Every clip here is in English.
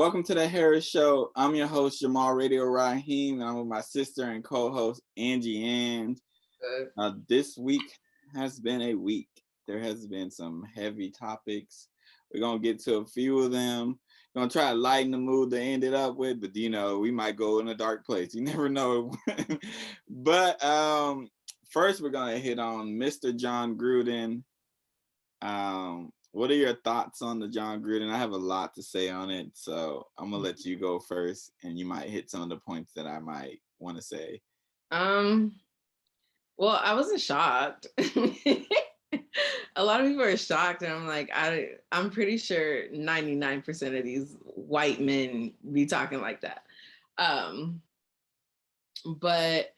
Welcome to the Harris Show. I'm your host, Jamal Radio Raheem, and I'm with my sister and co-host, Angie Ang. This week has been a week. There has been some heavy topics. We're going to get to a few of them. We're going to try to lighten the mood to end it up with, but, we might go in a dark place. You never know. But first, we're going to hit on Mr. John Gruden. What are your thoughts on the John Gruden? I have a lot to say on it, so I'm gonna let you go first, and you might hit some of the points that I might want to say. Well, I wasn't shocked. A lot of people are shocked, and I'm like, I'm pretty sure 99% of these white men be talking like that. But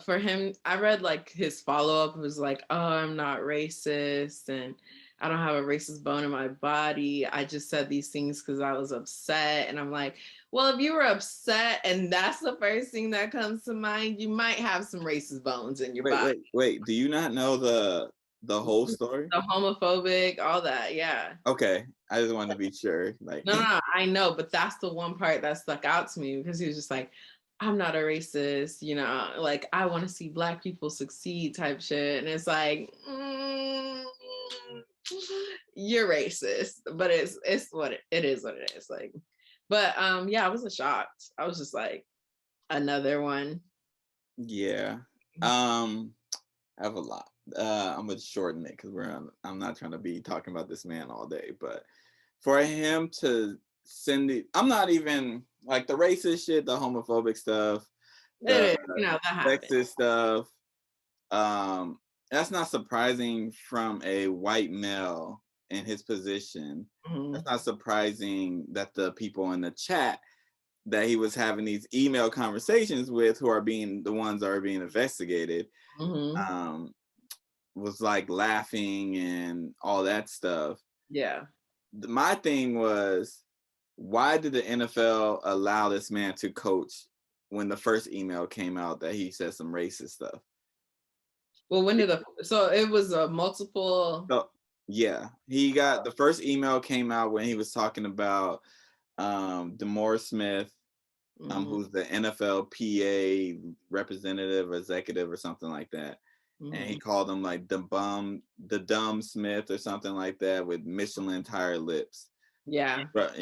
for him, I read like his follow-up was like, oh, I'm not racist, and I don't have a racist bone in my body. I just said these things because I was upset. And I'm like, well, if you were upset and that's the first thing that comes to mind, you might have some racist bones in your body. Wait. Do you not know the whole story? The homophobic, all that, yeah. Okay. I just wanted to be sure. No, I know, but that's the one part that stuck out to me because he was just like, I'm not a racist, like I want to see Black people succeed type shit. And it's like, you're racist, but it's what it is what it is. Like, but yeah, I wasn't shocked. I was just like, another one. Yeah. I have a lot. I'm gonna shorten it because I'm not trying to be talking about this man all day, but for him to send it, I'm not even like the racist shit, the homophobic stuff, the that sexist stuff. That's not surprising from a white male in his position. Mm-hmm. That's not surprising that the people in the chat that he was having these email conversations with, who are being the ones that are being investigated, was like laughing and all that stuff. Yeah. My thing was, why did the NFL allow this man to coach when the first email came out that he said some racist stuff? Well, when did so it was a multiple. So, yeah, he got the first email came out when he was talking about Demore Smith, who's the NFL PA representative or executive or something like that. And he called him like the dumb Smith or something like that with Michelin tire lips. Yeah. But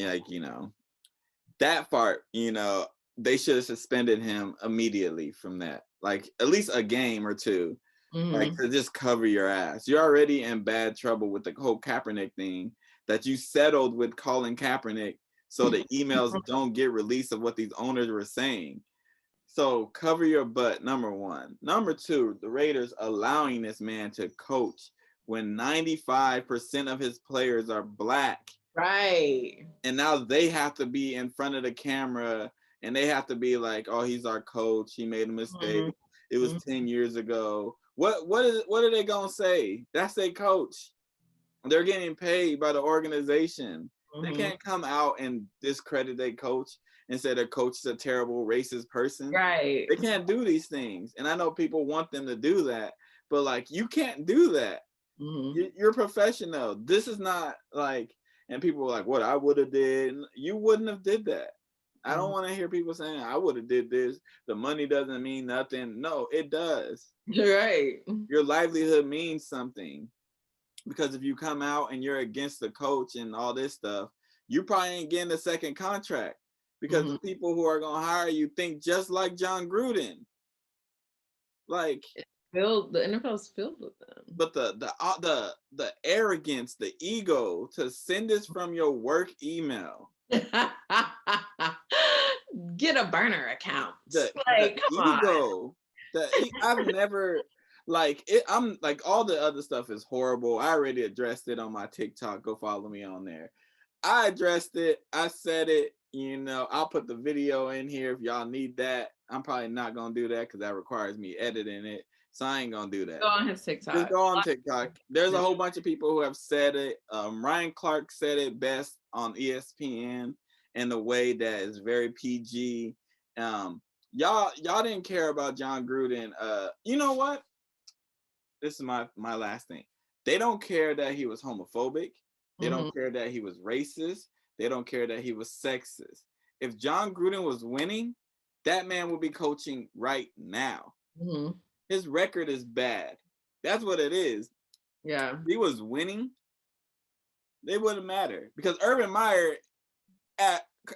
that part, they should have suspended him immediately from that. Like at least a game or two. Like to just cover your ass. You're already in bad trouble with the whole Kaepernick thing that you settled with Colin Kaepernick so the emails don't get released of what these owners were saying. So cover your butt, number one. Number two, the Raiders allowing this man to coach when 95% of his players are Black. Right. And now they have to be in front of the camera and they have to be like, oh, he's our coach. He made a mistake. It was 10 years ago. What are they gonna say? That's their coach. They're getting paid by the organization. They can't come out and discredit their coach and say their coach is a terrible racist person. Right. They can't do these things. And I know people want them to do that, but like you can't do that. You're a professional. This is not like, and people are like, what I would have did. You wouldn't have did that. I don't want to hear people saying I would have did this. The money doesn't mean nothing. No, it does. Right. Your livelihood means something. Because if you come out and you're against the coach and all this stuff, you probably ain't getting a second contract because the people who are going to hire you think just like John Gruden. Like the NFL's filled with them. But the arrogance, the ego to send this from your work email. Get a burner account. The ego. I've never like it. I'm like all the other stuff is horrible. I already addressed it on my TikTok. Go follow me on there. I addressed it. I said it. I'll put the video in here if y'all need that. I'm probably not gonna do that because that requires me editing it. So I ain't gonna do that. Go on his TikTok. Just go on TikTok. There's a whole bunch of people who have said it. Ryan Clark said it best on ESPN in a way that is very PG. Y'all didn't care about John Gruden. You know what? This is my last thing. They don't care that he was homophobic. They don't care that he was racist. They don't care that he was sexist. If John Gruden was winning, that man would be coaching right now. Mm-hmm. His record is bad. That's what it is. Yeah. If he was winning, it wouldn't matter because Urban Meyer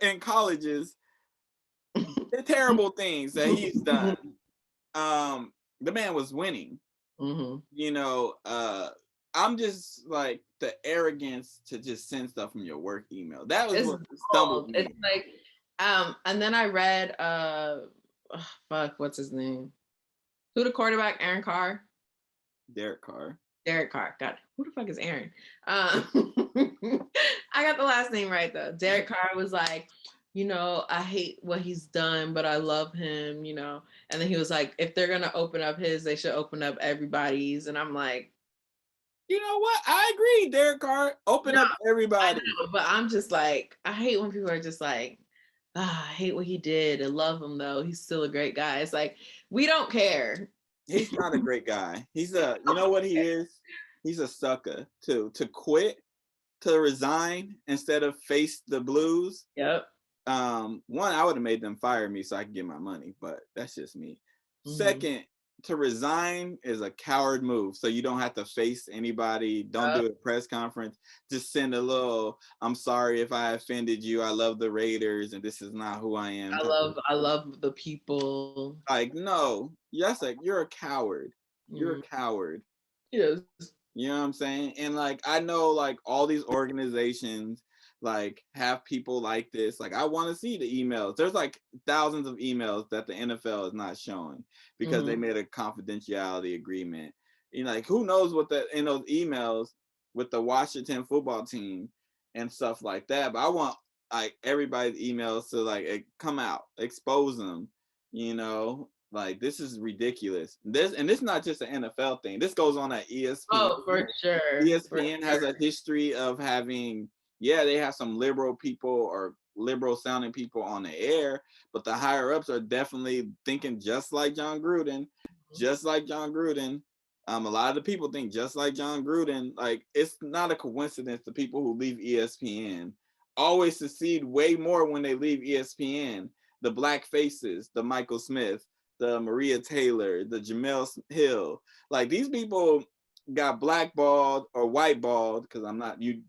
in colleges, the terrible things that he's done. The man was winning. Mm-hmm. You know, I'm just like the arrogance to just send stuff from your work email. That was what stumbled me. It's like, and then I read, what's his name? Who the quarterback? Aaron Carr. Derek Carr. Derek Carr. God, who the fuck is Aaron? I got the last name right though. Derek Carr was like, you know, I hate what he's done, but I love him, you know. And then he was like, if they're gonna open up his, they should open up everybody's. And I'm like, you know what? I agree, Derek Carr. Open up everybody. I know, but I'm just like, I hate when people are just like, I hate what he did. I love him though. He's still a great guy. It's like, we don't care. He's not a great guy. He's you know what he is? He's a sucker to quit, to resign instead of face the blues. Yep. One, I would have made them fire me so I could get my money, but that's just me. Mm-hmm. Second, to resign is a coward move, so you don't have to face anybody. Don't do a press conference. Just send a little, I'm sorry if I offended you. I love the Raiders, and this is not who I am. I love the people. Like, no, yes, like you're a coward. You're a coward. Yes. You know what I'm saying? And like, I know like all these organizations like have people like this. Like, I want to see the emails. There's like thousands of emails that the NFL is not showing because they made a confidentiality agreement. You know, like who knows what that in those emails with the Washington football team and stuff like that. But I want like everybody's emails to like come out, expose them, you know. Like, this is ridiculous. This is not just an NFL thing. This goes on at ESPN. Oh, for sure. ESPN has a history of having, they have some liberal people or liberal sounding people on the air, but the higher ups are definitely thinking just like John Gruden, just like John Gruden. A lot of the people think just like John Gruden. Like, it's not a coincidence the people who leave ESPN always succeed way more when they leave ESPN. The black faces, the Michael Smith, the Maria Taylor, the Jamel Hill. Like, these people got blackballed or whiteballed, because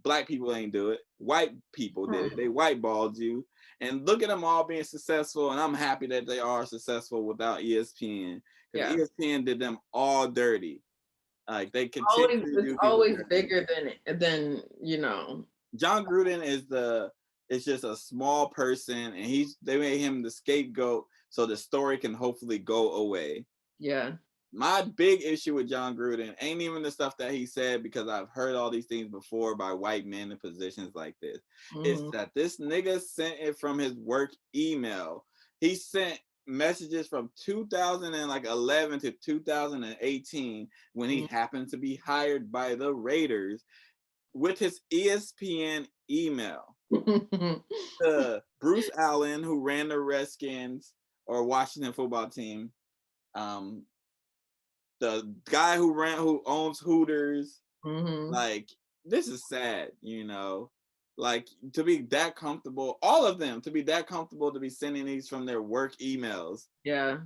black people ain't do it. White people did it. They whiteballed you. And look at them all being successful. And I'm happy that they are successful without ESPN. Because ESPN did them all dirty. Like, they continue to do always bigger than you know. John Gruden is just a small person, and they made him the scapegoat so the story can hopefully go away. Yeah. My big issue with John Gruden ain't even the stuff that he said, because I've heard all these things before by white men in positions like this. It's that this nigga sent it from his work email. He sent messages from 2011 to 2018 when he happened to be hired by the Raiders with his ESPN email to Bruce Allen, who ran the Redskins or Washington football team, the guy who owns Hooters. Like, this is sad, you know. Like, to be that comfortable, all of them to be that comfortable to be sending these from their work emails. Yeah.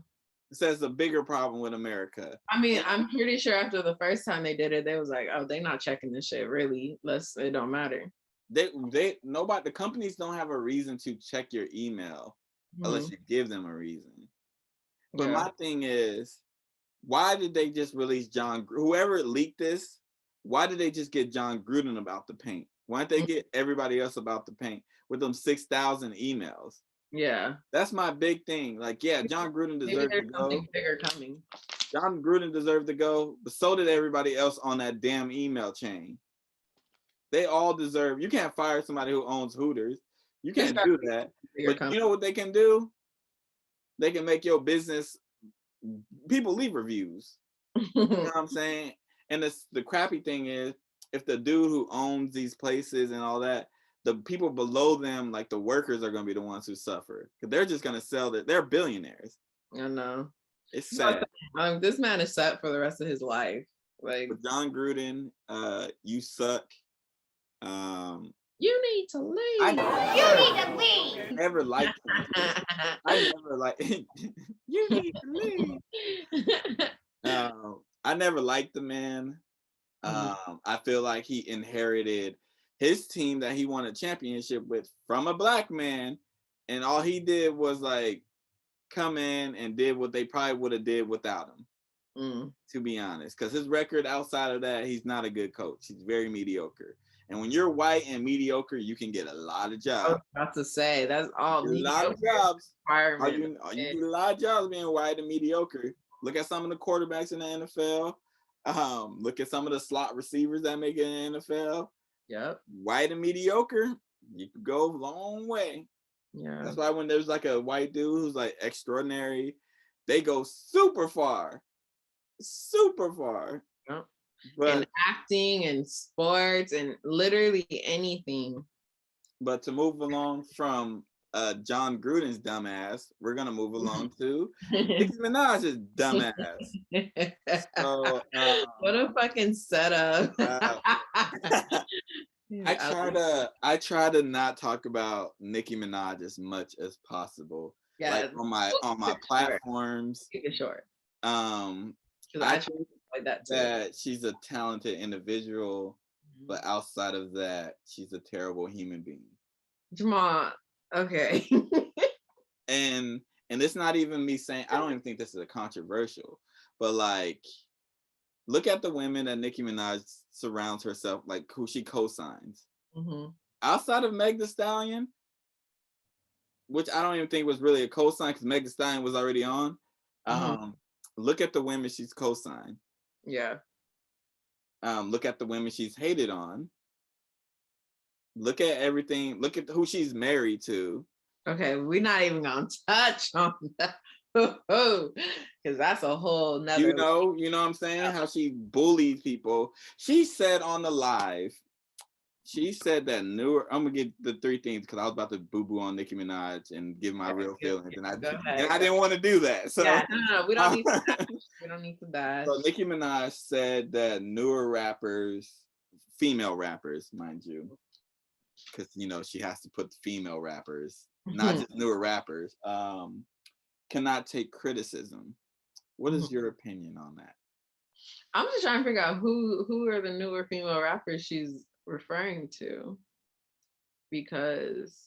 It says a bigger problem with America. I mean, I'm pretty sure after the first time they did it, they was like, oh, they're not checking this shit, really. It don't matter. The companies don't have a reason to check your email unless you give them a reason. But my thing is, why did they just release whoever leaked this, why did they just get John Gruden about the paint? Why didn't they get everybody else about the paint with them 6,000 emails? Yeah. That's my big thing. Like, John Gruden deserved to go. Something bigger coming. John Gruden deserved to go, but so did everybody else on that damn email chain. They all deserve. You can't fire somebody who owns Hooters. You can't do that. But you know what they can do? They can make your business. People leave reviews. You know what I'm saying? And the crappy thing is, if the dude who owns these places and all that, the people below them, like the workers, are going to be the ones who suffer, because they're just going to sell they're billionaires. I know. It's sad. This man is set for the rest of his life. Like, but John Gruden, you suck. You need to leave. You need to leave. Never liked him. I never like. You need to leave. I never liked the man. I feel like he inherited his team that he won a championship with from a black man, and all he did was like come in and did what they probably would have did without him. To be honest, because his record outside of that, he's not a good coach. He's very mediocre. And when you're white and mediocre, you can get a lot of jobs. I was about to say that's all. A lot of jobs. You get a lot of jobs being white and mediocre. Look at some of the quarterbacks in the NFL. Look at some of the slot receivers that make it in the NFL. Yep. White and mediocre, you could go a long way. Yeah. That's why when there's like a white dude who's like extraordinary, they go super far. Super far. Yep. But in acting and sports and literally anything. But to move along from John Gruden's dumbass, we're gonna move along to Nicki Minaj's dumbass. So, what a fucking setup! I try to not talk about Nicki Minaj as much as possible. Yeah, like on my platforms. Keep it short. I think like that she's a talented individual, but outside of that, she's a terrible human being. Jamal, okay. and it's not even me saying, I don't even think this is a controversial, but like, look at the women that Nicki Minaj surrounds herself, like who she co-signs. Outside of Meg Thee Stallion, which I don't even think was really a co-sign because Meg Thee Stallion was already on. Look at the women she's co-signed. Yeah. Look at the women she's hated on. Look at everything. Look at who she's married to. Okay, we're not even gonna touch on that. Because that's a whole nother. You know what I'm saying? How she bullied people. She said on the live, she said that I'm gonna get the three things because I was about to boo-boo on Nicki Minaj and give my real feelings, and I didn't want to do that. So yeah, no, we don't need to bash. We don't need to bash. So Nicki Minaj said that newer rappers, female rappers, mind you, because she has to put the female rappers, not just newer rappers, cannot take criticism. What is your opinion on that? I'm just trying to figure out who are the newer female rappers she's referring to, because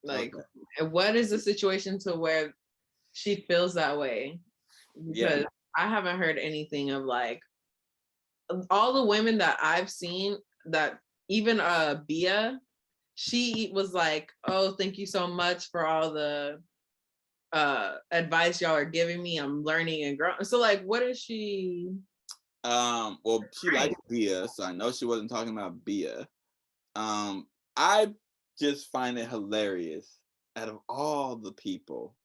like what is the situation to where she feels that way? Because I haven't heard anything of like all the women that I've seen, that even Bia, she was like, oh, thank you so much for all the advice y'all are giving me. I'm learning and growing. So like, what is she? Well, she likes Bia, so I know she wasn't talking about Bia. I just find it hilarious out of all the people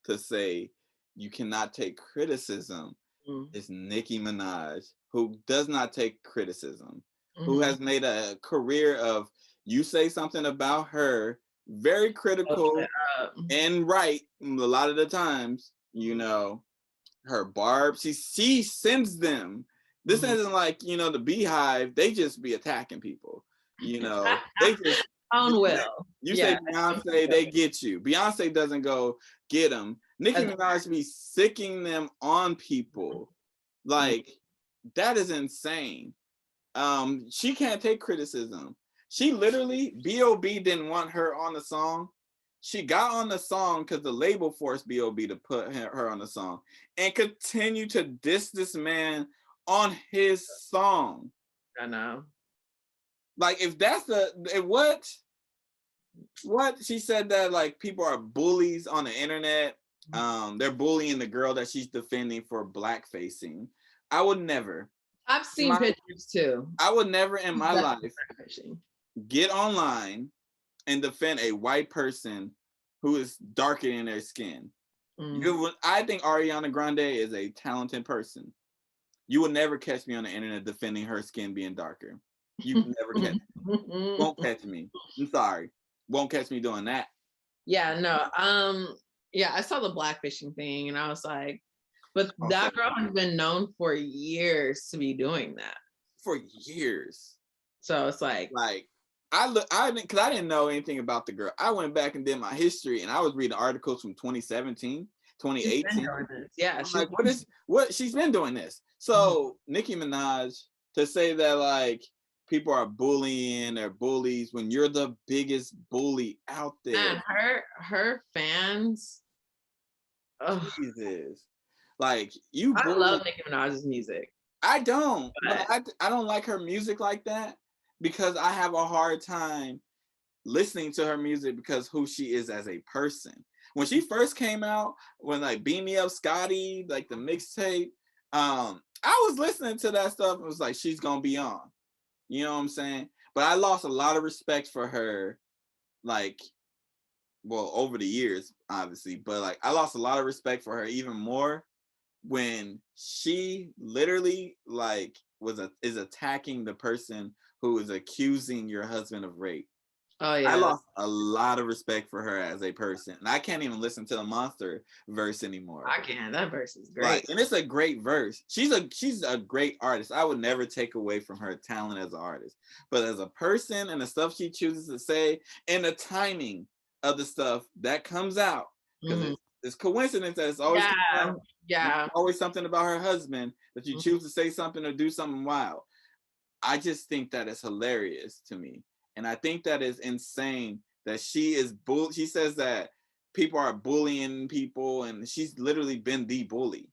to say you cannot take criticism is Nicki Minaj, who does not take criticism, who has made a career of, you say something about her, very critical and right a lot of the times, her barbs, she sends them. This isn't like, the Beehive, they just be attacking people. They just own will. You say Beyonce, they get you. Beyonce doesn't go get them. Nicki Minaj be sicking them on people. Like, that is insane. She can't take criticism. She literally, B.O.B. didn't want her on the song. She got on the song because the label forced B.O.B. to put her on the song and continue to diss this man on his song. I know. Like, if that's what she said, that like people are bullies on the internet. They're bullying the girl that she's defending for blackfacing. I would never. I've seen pictures too. I would never in my life get online and defend a white person who is darker in their skin. I think Ariana Grande is a talented person. You will never catch me on the internet defending her skin being darker. You can never catch me. Won't catch me. I'm sorry. Won't catch me doing that. Yeah, no. I saw the blackfishing thing and I was like, but that girl has been known for years to be doing that. For years. So it's like because I didn't know anything about the girl. I went back and did my history, and I was reading articles from 2017, 2018. Yeah, I'm like, what she's been doing this. So Nicki Minaj, to say that like people are bullying or bullies when you're the biggest bully out there. And her fans. Jesus. Like you I bully. love Nicki Minaj's music. I don't, but I don't like her music like that because I have a hard time listening to her music because who she is as a person. When she first came out, when like Beam Me Up Scotty, like the mixtape, I was listening to that stuff and was like, she's gonna be on. You know what I'm saying? But I lost a lot of respect for her, like, well, over the years, obviously, but like I lost a lot of respect for her even more when she literally like is attacking the person who is accusing your husband of rape. Oh yeah. I lost a lot of respect for her as a person. And I can't even listen to the Monster verse anymore. I can. That verse is great. Like, and it's a great verse. She's a great artist. I would never take away from her talent as an artist. But as a person and the stuff she chooses to say and the timing of the stuff that comes out, because it's coincidence that it's always always something about her husband that you choose to say something or do something wild. I just think that is hilarious to me. And I think that is insane that she says that people are bullying people and she's literally been the bully.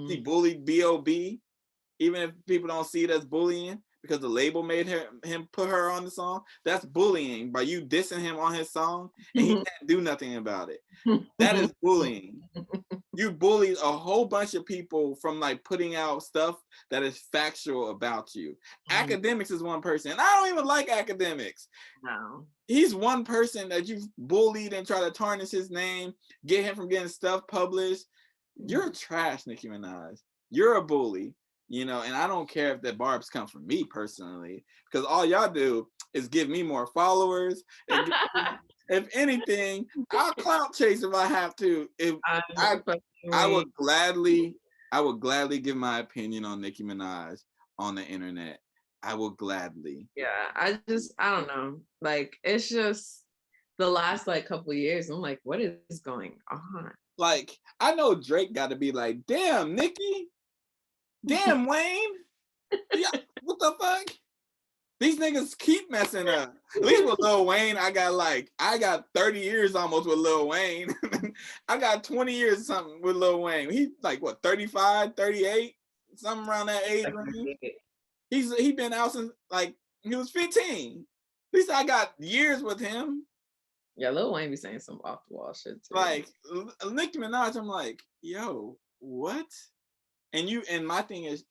She bullied B.O.B. even if people don't see it as bullying because the label made him put her on the song. That's bullying by you dissing him on his song and he can't do nothing about it. That is bullying. You bullied a whole bunch of people from like putting out stuff that is factual about you. Academics is one person. And I don't even like Academics. No. He's one person that you've bullied and try to tarnish his name, get him from getting stuff published. You're trash, Nicki Minaj. You're a bully, you know, and I don't care if the barbs come from me personally, because all y'all do is give me more followers. And if anything, I'll clout chase if I have to. If I would gladly give my opinion on Nicki Minaj on the internet. I will gladly. Yeah, I don't know. Like, it's just the last like couple of years. I'm like, what is going on? Like, I know Drake got to be like, damn, Nicki, damn, Wayne, yeah, what the fuck? These niggas keep messing up. At least with Lil Wayne, I got 30 years almost with Lil Wayne. I got 20 years something with Lil Wayne. He like what, 35, 38, something around that age range. He been out since like he was 15. At least I got years with him. Yeah, Lil Wayne be saying some off the wall shit too. Like Nicki Minaj, I'm like, yo, what? And my thing is,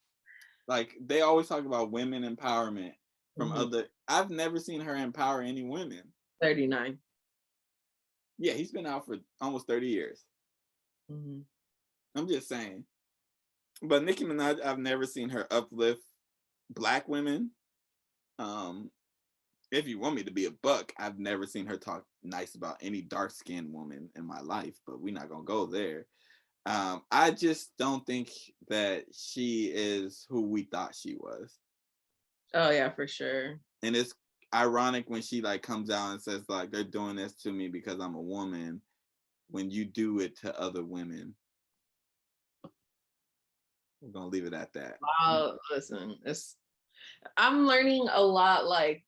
like, they always talk about women empowerment from I've never seen her empower any women. 39. Yeah, he's been out for almost 30 years. I'm just saying. But Nicki Minaj, I've never seen her uplift Black women. If you want me to be a buck, I've never seen her talk nice about any dark-skinned woman in my life, but we're not gonna go there. I just don't think that she is who we thought she was. Oh yeah, for sure. And it's ironic when she like comes out and says like they're doing this to me because I'm a woman when you do it to other women. We're gonna leave it at that. Listen, I'm learning a lot, like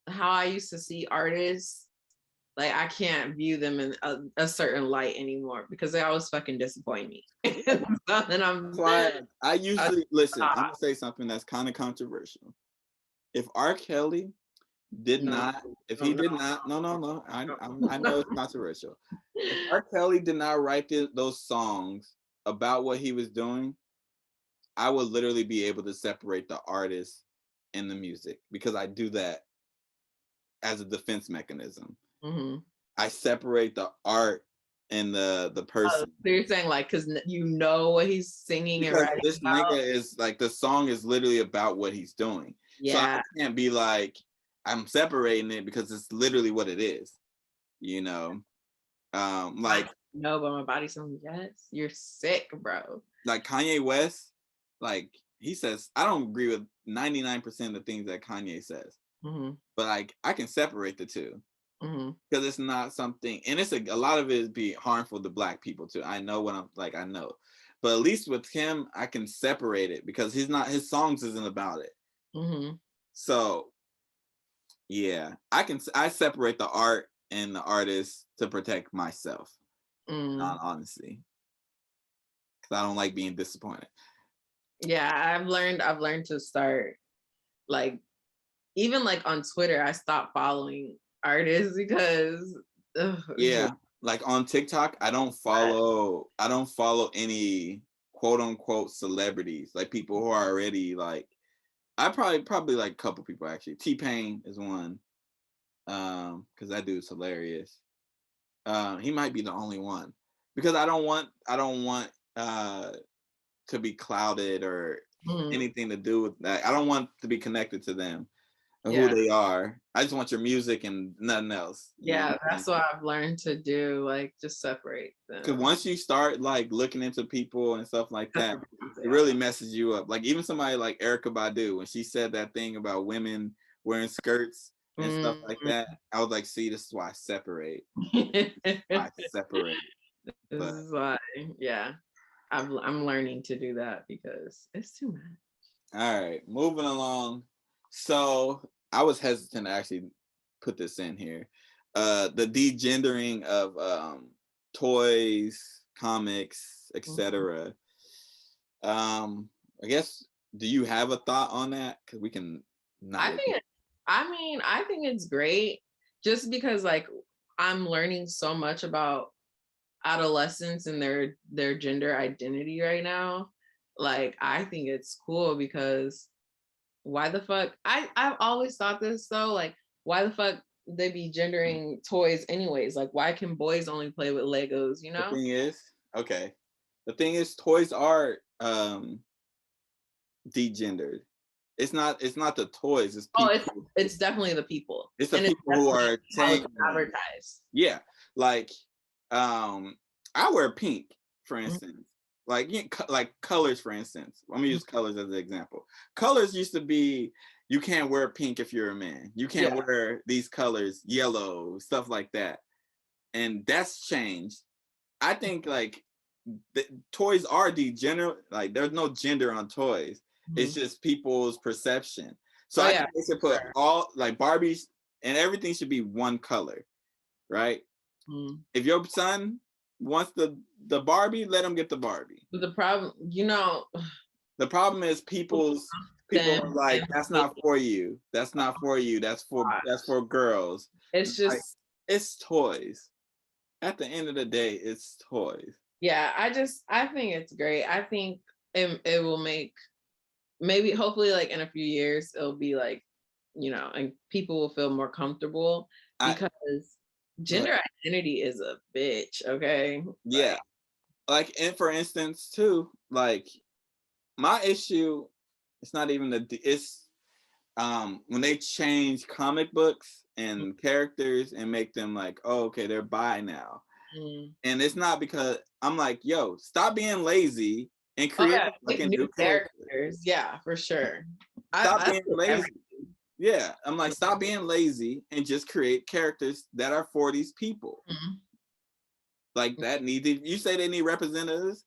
how I used to see artists. Like, I can't view them in a certain light anymore because they always fucking disappoint me. I usually listen. I'm gonna say something that's kind of controversial. If R. Kelly did not, no, I know it's controversial. If R. Kelly did not write those songs about what he was doing, I would literally be able to separate the artist and the music because I do that as a defense mechanism. I separate the art and the person. So you're saying like because you know what he's singing because and writing this about? nigga is like the song is literally about what he's doing. Yeah. So I can't be like I'm separating it because it's literally what it is. You know, like no, but my body's saying yes. You're sick, bro. Like Kanye West, like he says, I don't agree with 99% of the things that Kanye says, but like I can separate the two because it's not something, and it's a lot of it is be harmful to Black people too. I know what I'm like, I know, but at least with him, I can separate it because his songs isn't about it. So yeah, I separate the art and the artist to protect myself, honestly, because I don't like being disappointed. Yeah, I've learned to start, like, even like on Twitter, I stopped following artists because like on TikTok, I don't follow any quote unquote celebrities, like people who are already like, I probably like a couple people actually. T-Pain is one, because that dude's hilarious. He might be the only one because I don't want to be clouded or anything to do with that. I don't want to be connected to them or who they are. I just want your music and nothing else. Yeah, that's what I've learned to do, like just separate them. Because once you start like looking into people and stuff like that, it really messes you up. Like even somebody like Erykah Badu, when she said that thing about women wearing skirts and stuff like that, I was like, see, this is why I separate. I separate. This is why, yeah. I'm learning to do that because it's too much. All right, moving along. So I was hesitant to actually put this in here. The degendering of toys, comics, etc. I guess, do you have a thought on that? Because we can. I think it's great, just because like I'm learning so much about adolescents and their gender identity right now. Like I think it's cool because why the fuck, I've always thought this though, like why the fuck they be gendering toys anyways? Like why can boys only play with Legos, you know? The thing is toys are degendered. It's not the toys, it's people. It's definitely the people. It's the people who are saying advertised. Yeah, like I wear pink, for instance. Like colors, for instance. Let me use colors as an example. Colors used to be, you can't wear pink if you're a man. You can't wear these colors, yellow, stuff like that. And that's changed. I think like the toys are degenerate. Like there's no gender on toys. It's just people's perception. So I think they should put all like Barbies and everything should be one color, right? If your son wants the Barbie, let him get the Barbie. But the problem, the problem is people are like, that's not for you. That's not for you. That's for girls. It's just like, it's toys. At the end of the day, it's toys. Yeah, I think it's great. I think it will make, maybe hopefully like in a few years it'll be like, and people will feel more comfortable, because gender identity is a bitch, okay? Yeah. Like, and for instance too, like my issue, it's not even it's when they change comic books and characters and make them like, oh, okay, they're bi now. And it's not because I'm like, yo, stop being lazy and create new characters. Yeah, for sure. Stop being lazy. Yeah, I'm like, stop being lazy and just create characters that are for these people. Like that you say they need representatives,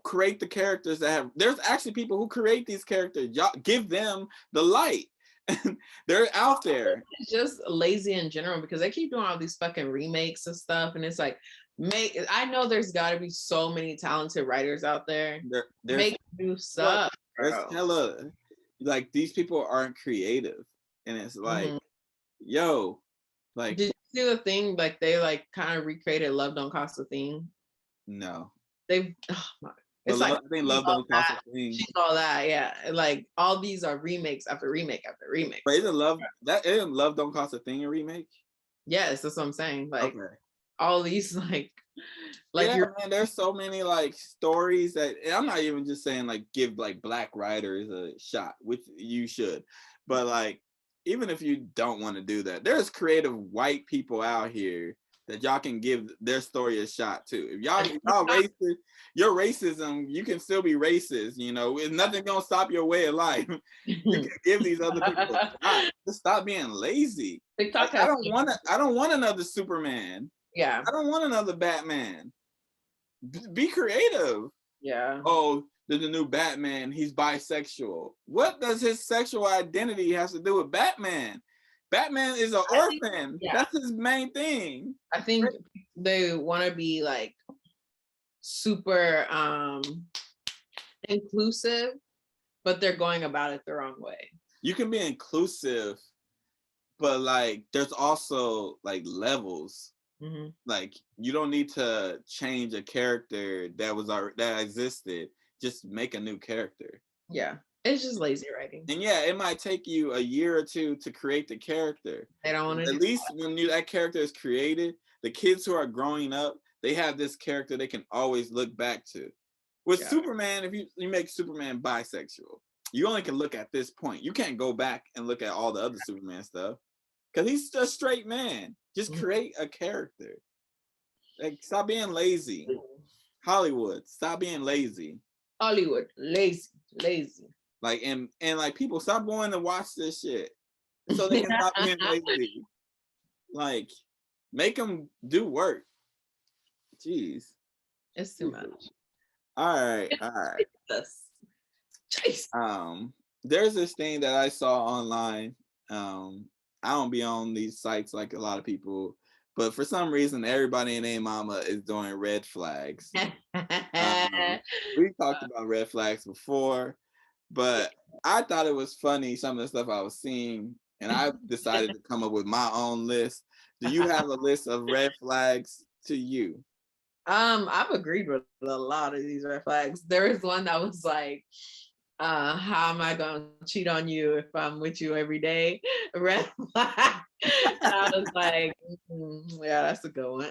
create the characters that have, there's actually people who create these characters. Y'all give them the light. They're out there. It's just lazy in general because they keep doing all these fucking remakes and stuff, and it's like, I know there's got to be so many talented writers out there. Make new stuff. There's hella, like these people aren't creative, and it's like, yo, like. Did you see the thing? Like they like kind of recreated "Love Don't Cost a Thing." No. It's like, I think Love Don't Cost a Thing. She's all that, yeah. Like all these are remakes after remake after remake. But isn't Love Don't Cost a Thing a remake? Yes, that's what I'm saying. Like all these like yeah, man, there's so many like stories that, and I'm not even just saying like give like Black writers a shot, which you should, but like even if you don't want to do that, there's creative white people out here that y'all can give their story a shot too. If y'all racist, your racism, you can still be racist. You know, nothing gonna stop your way of life. You can give these other people a shot. Just stop being lazy. TikTok I don't want another Superman. Yeah. I don't want another Batman. Be creative. Yeah. Oh, there's a new Batman. He's bisexual. What does his sexual identity has to do with Batman? Batman is an orphan. That's his main thing. I think they want to be like super inclusive, but they're going about it the wrong way. You can be inclusive, but like there's also like levels. Mm-hmm. Like you don't need to change a character that existed. Just make a new character. Yeah. It's just lazy writing. And yeah, it might take you a year or two to create the character. They don't want to. At least when that character is created, the kids who are growing up, they have this character they can always look back to. With Superman, if you make Superman bisexual, you only can look at this point. You can't go back and look at all the other Superman stuff because he's a straight man. Just create a character. Like, stop being lazy. Hollywood, stop being lazy. Hollywood, lazy. Like and like people stop going to watch this shit so they can stop being lazy. Like make them do work. Jeez, it's too much. All right. Chase. There's this thing that I saw online. I don't be on these sites like a lot of people, but for some reason everybody and their mama is doing red flags. We talked about red flags before. But I thought it was funny, some of the stuff I was seeing, and I decided to come up with my own list. Do you have a list of red flags to you? I've agreed with a lot of these red flags. There is one that was like, how am I going to cheat on you if I'm with you every day? Red flag. And I was like, yeah, that's a good one.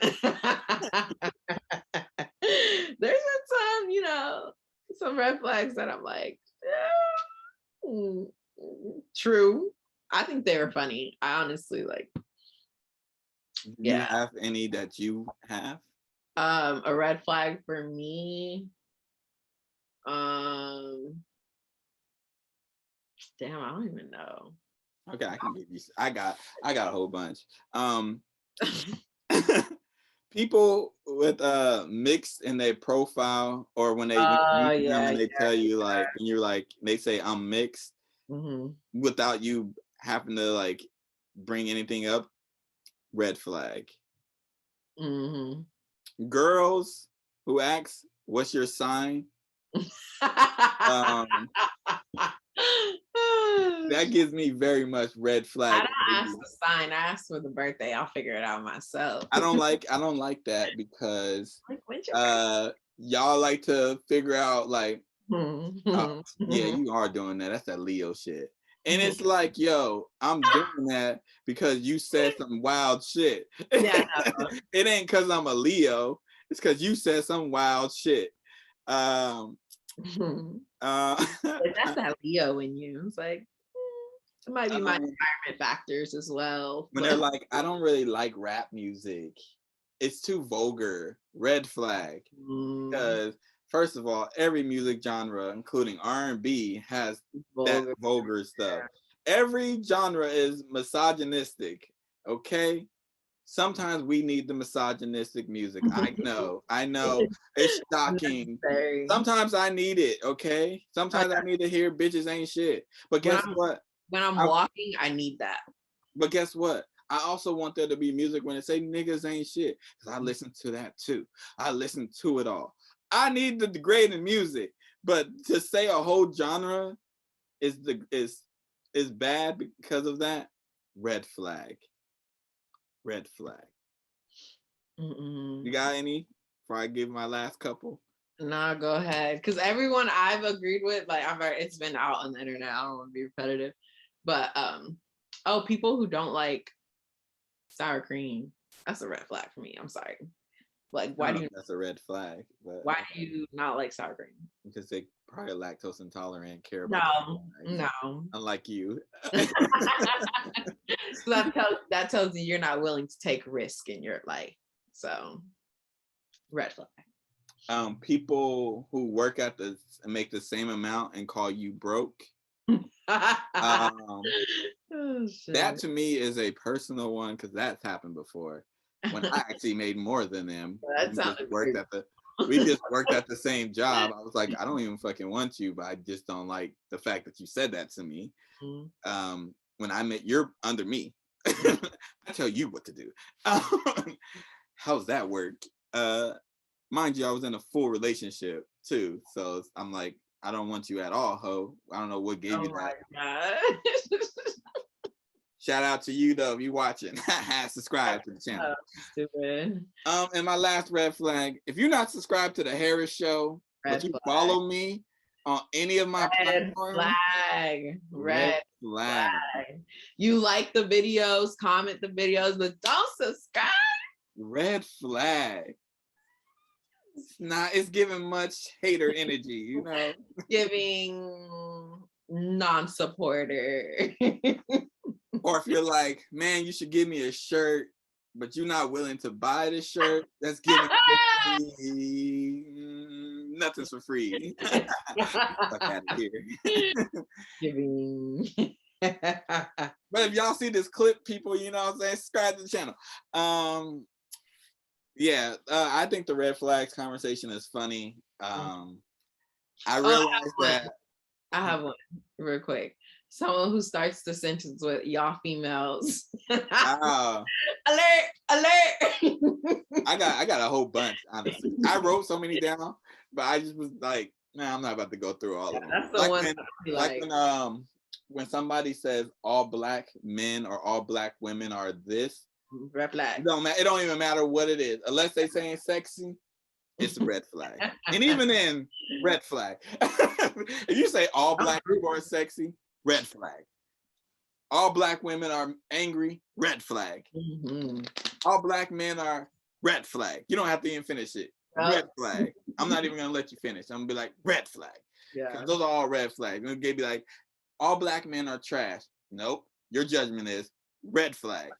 There's been some red flags that I'm like, true. I think they were funny. I honestly like. Do you have any that you have? A red flag for me. Damn, I don't even know. Okay, I can give you. I got a whole bunch. People with mixed in their profile, or when they tell you like, and you're like, they say I'm mixed, without you having to like bring anything up. Red flag. Girls who ask, "What's your sign?" That gives me very much red flag. I don't ask the sign. I ask for the birthday. I'll figure it out myself. I don't like that because y'all like to figure out like, yeah, you are doing that. That's that Leo shit. And it's like, yo, I'm doing that because you said some wild shit. Yeah, it ain't because I'm a Leo. It's because you said some wild shit. That's that Leo in you. It's like, it might be my environment factors as well. When they're like, I don't really like rap music. It's too vulgar. Red flag. Because first of all, every music genre, including R&B, has that vulgar stuff. Every genre is misogynistic, okay? Sometimes we need the misogynistic music. I know. It's shocking. Sometimes I need it, okay? Sometimes I need to hear bitches ain't shit. But guess what? When I'm walking, I need that. But guess what? I also want there to be music when they say niggas ain't shit. Because I listen to that too. I listen to it all. I need the degrading music, but to say a whole genre is bad because of that, red flag. Red flag. You got any before I give my last couple? Nah, go ahead. Because everyone I've agreed with, like it's been out on the internet. I don't want to be repetitive, but people who don't like sour cream, that's a red flag for me. I'm sorry. Like, why do you? That's a red flag. But why do you not like sour cream? Because they probably lactose intolerant, care about. No. Unlike you. So that tells you you're not willing to take risk in your life. So red flag. People who work at make the same amount and call you broke. Oh, That to me is a personal one because that's happened before. When I actually made more than them, we just worked at the same job. I was like, I don't even fucking want you, but I just don't like the fact that you said that to me. Mm-hmm. When I met, you're under me. I tell you what to do. How's that work? Mind you, I was in a full relationship too, so I'm like, I don't want you at all, ho. I don't know what gave you that. God. Shout out to you though, if you watching. Subscribe to the channel. Stupid. And my last red flag: if you're not subscribed to the Harris Show, but you follow me on any of my platforms, red flag. You like the videos, comment the videos, but don't subscribe. Red flag. It's giving much hater energy, you know. Giving non-supporter. Or if you're like, man, you should give me a shirt, but you're not willing to buy the shirt, that's giving me nothing's for free. Fuck out of here. Giving. But if y'all see this clip, people, you know what I'm saying, subscribe to the channel. I think the red flags conversation is funny. I realized that. I have one real quick. Someone who starts the sentence with "y'all females." Alert! I got a whole bunch, honestly. I wrote so many down, but I just was like, nah, I'm not about to go through all of them. That's the one. When somebody says all black men or all black women are this, red flag. It don't even matter what it is, unless they saying sexy. It's a red flag. And even then, red flag. If you say all black people are sexy, red flag. All black women are angry, red flag. Mm-hmm. All black men are red flag. You don't have to even finish it. Red flag. I'm not even gonna let you finish. I'm gonna be like, red flag. Yeah. Those are all red flags. I'm gonna be like, all black men are trash. Nope. Your judgment is red flag.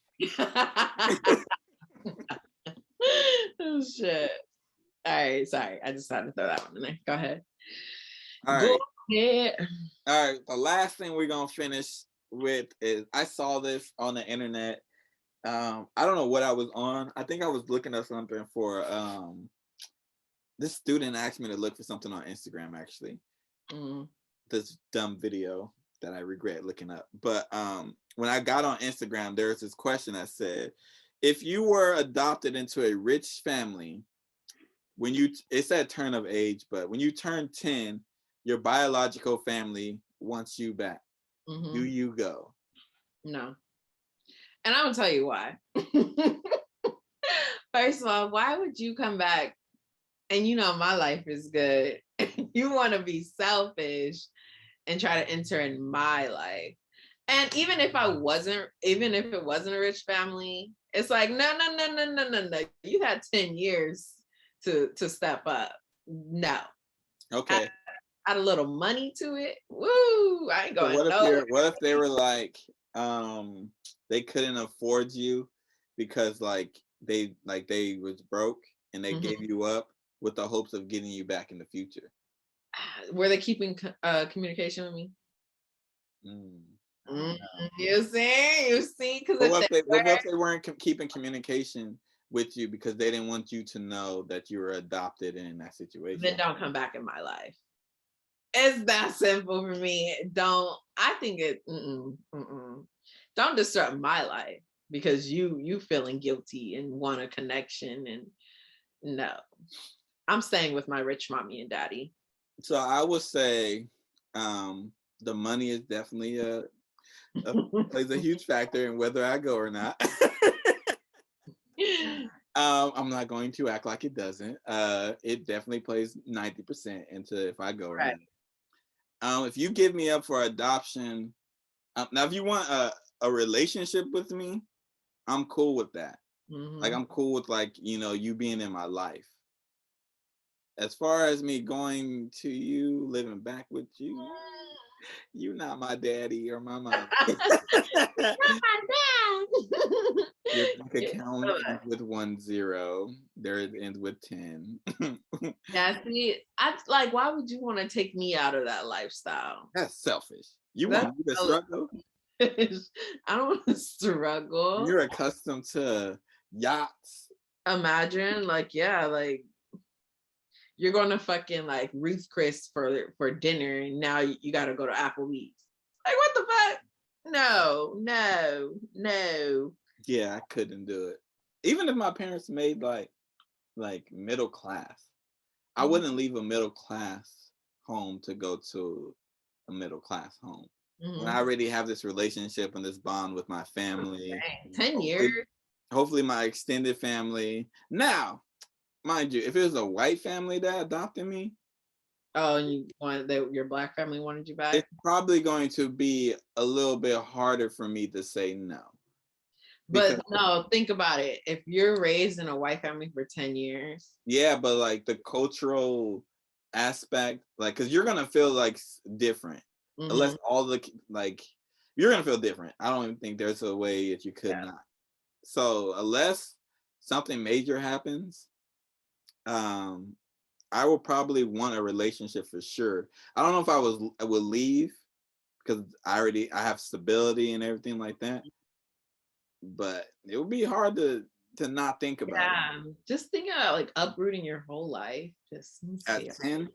Oh shit. All right, sorry. I just had to throw that one in there. Go ahead. All right. All right. The last thing we're gonna finish with is I saw this on the internet. I don't know what I was on. I think I was looking at something for this student asked me to look for something on Instagram actually. This dumb video that I regret looking up. But when I got on Instagram, there's this question that said, if you were adopted into a rich family, it said turn of age, but when you turn 10, your biological family wants you back. Mm-hmm. Do you go? No. And I'm gonna tell you why. First of all, why would you come back and you know my life is good? You want to be selfish and try to enter in my life. And even if it wasn't a rich family, it's like, no. You had 10 years to step up. No. Okay. Add a little money to it. Woo! I ain't going nowhere. What if they were like, they couldn't afford you because they was broke and they gave you up with the hopes of getting you back in the future? Were they keeping communication with me? You see, because what if they weren't keeping communication with you because they didn't want you to know that you were adopted in that situation? Then don't come back in my life. It's that simple for me. I think it. Don't disrupt my life because you feeling guilty and want a connection, and no, I'm staying with my rich mommy and daddy. So I would say the money is definitely plays a huge factor in whether I go or not. I'm not going to act like it doesn't. It definitely plays 90% into if I go or not. If you give me up for adoption, now if you want a relationship with me, I'm cool with that. Like I'm cool with you being in my life. As far as me going to you, living back with you, you're not my daddy or my mom. You're my dad. Your bank account ends with 10. Theirs ends with 10. Yeah, see, I like. Why would you want to take me out of that lifestyle? That's selfish. You That's want me to struggle? selfish. I don't want to struggle. You're accustomed to yachts. Imagine, like, yeah, like you're going to fucking like Ruth Chris for dinner, and now you got to go to Applebee's. Like, what the fuck? No, no, no. Yeah, I couldn't do it. Even if my parents made like middle class, I wouldn't leave a middle class home to go to a middle class home. When I already have this relationship and this bond with my family. Dang, 10 years. Hopefully my extended family. Now, mind you, if it was a white family that adopted me, oh, and you wanted your Black family wanted you back? it's probably going to be a little bit harder for me to say no. But no, think about it. If you're raised in a white family for 10 years. Yeah, but like the cultural aspect, like, because you're going to feel like different. Unless all the, like, you're going to feel different. I don't even think there's a way that you could not. So unless something major happens, I will probably want a relationship for sure. I don't know if I would leave because I have stability and everything like that. But it would be hard to not think about it. Just think about like uprooting your whole life. Just at 10.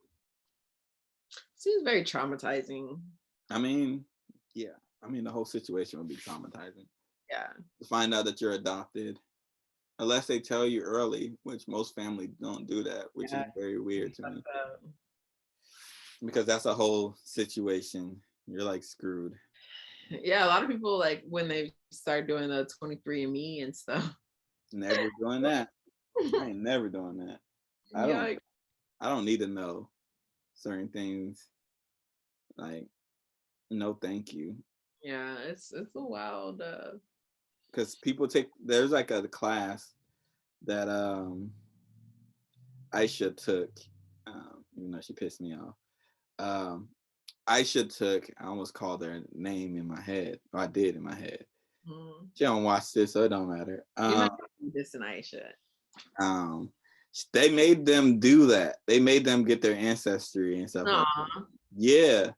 Seems very traumatizing. I mean, yeah. I mean, the whole situation would be traumatizing. Yeah. To find out that you're adopted, unless they tell you early, which most families don't do that, which is very weird to me. Because that's a whole situation. You're like screwed. Yeah, a lot of people like when they start doing the 23andMe and stuff. Never doing that. I ain't never doing that. I don't need to know certain things. Like, no, thank you. Yeah, it's a wild. Because people there's like a class that Aisha took, even though she pissed me off. Aisha took, I almost called her name in my head. Or I did in my head. She don't watch this, so it don't matter. You're not this and Aisha. They made them do that. They made them get their ancestry and stuff like that. Yeah.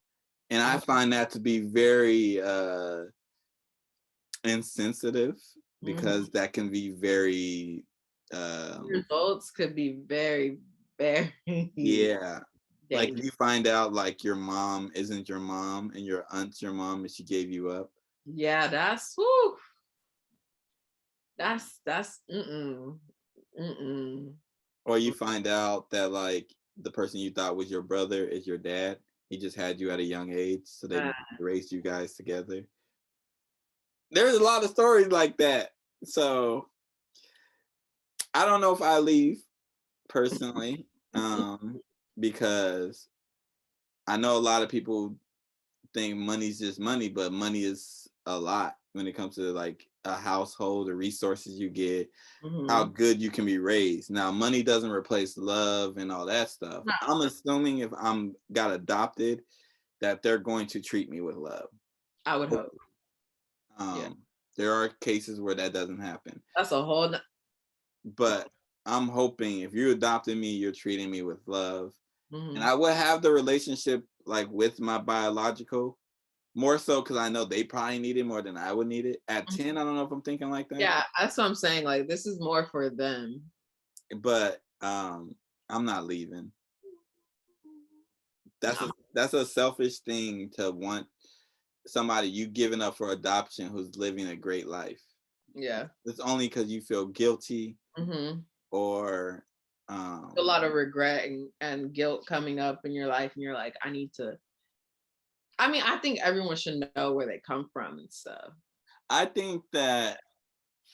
And I find that to be very insensitive because that can be very results could be very, very yeah. Like you find out like your mom isn't your mom and your aunt's your mom and she gave you up. Yeah, that's whew. That's Or you find out that like the person you thought was your brother is your dad. He just had you at a young age, so they raised you guys together. There's a lot of stories like that. So I don't know if I leave personally, because I know a lot of people think money's just money, but money is a lot when it comes to like a household, the resources you get, how good you can be raised. Now, money doesn't replace love and all that stuff. No. I'm assuming if I'm got adopted, that they're going to treat me with love. I would hope. There are cases where that doesn't happen. That's a whole. But I'm hoping if you adopted me, you're treating me with love, and I would have the relationship like with my biological. More so because I know they probably need it more than I would need it. At 10, I don't know if I'm thinking like that. Yeah, that's what I'm saying. Like, this is more for them. But I'm not leaving. That's a selfish thing to want somebody you giving up for adoption who's living a great life. Yeah. It's only because you feel guilty or a lot of regret and guilt coming up in your life, and you're like, I need to. I mean, I think everyone should know where they come from and stuff. I think that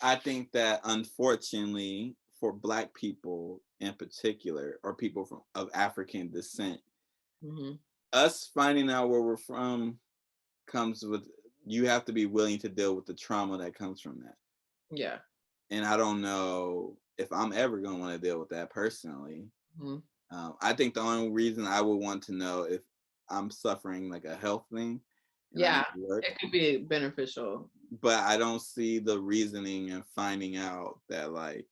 unfortunately for Black people in particular, or people of African descent, us finding out where we're from comes with, you have to be willing to deal with the trauma that comes from that. Yeah. And I don't know if I'm ever going to want to deal with that personally. I think the only reason I would want to know if I'm suffering like a health thing. Yeah, it could be beneficial. but I don't see the reasoning and finding out that like,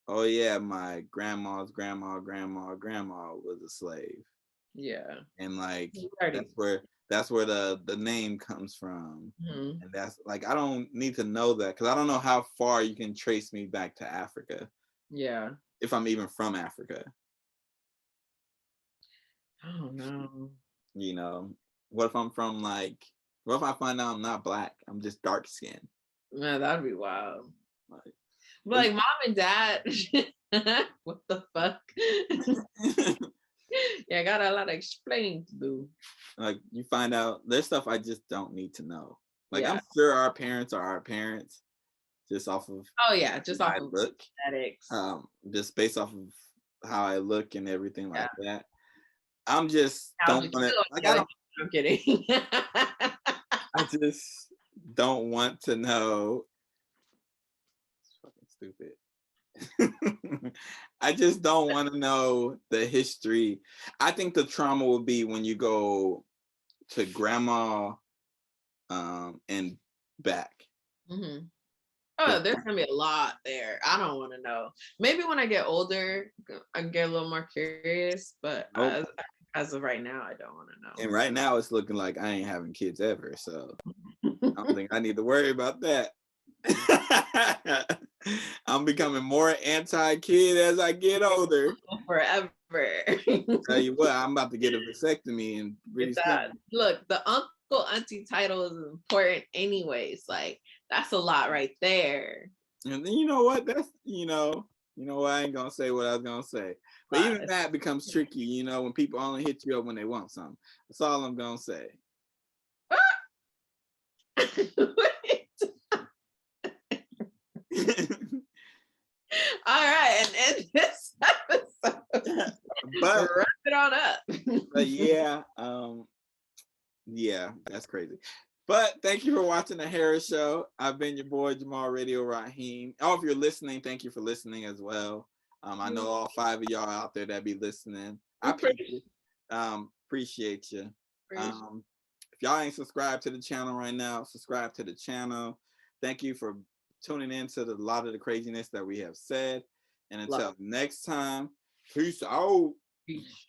oh yeah, my grandma's grandma was a slave. Yeah. And like that's where the name comes from. Mm-hmm. And that's like, I don't need to know that because I don't know how far you can trace me back to Africa. Yeah. If I'm even from Africa. Oh no. You know, what if I'm from like, what if I find out I'm not black? I'm just dark skinned. Man, that'd be wild. Like, But like mom and dad, what the fuck? Yeah, I got a lot of explaining to do. Like you find out there's stuff I just don't need to know. Like Yeah. I'm sure our parents are our parents, just off of Just off of look, genetics. just based off of how I look and everything like that. I'm just don't want to. Like I'm kidding. I just don't want to know. It's fucking stupid. I just don't want to know the history. I think the trauma will be when you go to grandma and back. Mm-hmm. Oh, there's gonna be a lot there. I don't want to know. Maybe when I get older, I get a little more curious. But as of right now, I don't want to know. And right now, it's looking like I ain't having kids ever, so I don't think I need to worry about that. I'm becoming more anti-kid as I get older. Forever. Tell you what, I'm about to get a vasectomy and look, the uncle auntie title is important anyways. Like that's a lot right there. And then you know what? That's you know what, I ain't gonna say what I was gonna say. But even that becomes tricky, you know, when people only hit you up when they want something. That's all I'm gonna say. All right, and end this episode. But wrap it on up. But yeah, that's crazy. But thank you for watching the Harris Show. I've been your boy Jamal Radio Raheem. Oh, if you're listening, thank you for listening as well. I know all 5 of y'all out there that be listening. I appreciate you. If y'all ain't subscribed to the channel right now, subscribe to the channel. Thank you for tuning in to a lot of the craziness that we have said. And until next time, peace out. Peace.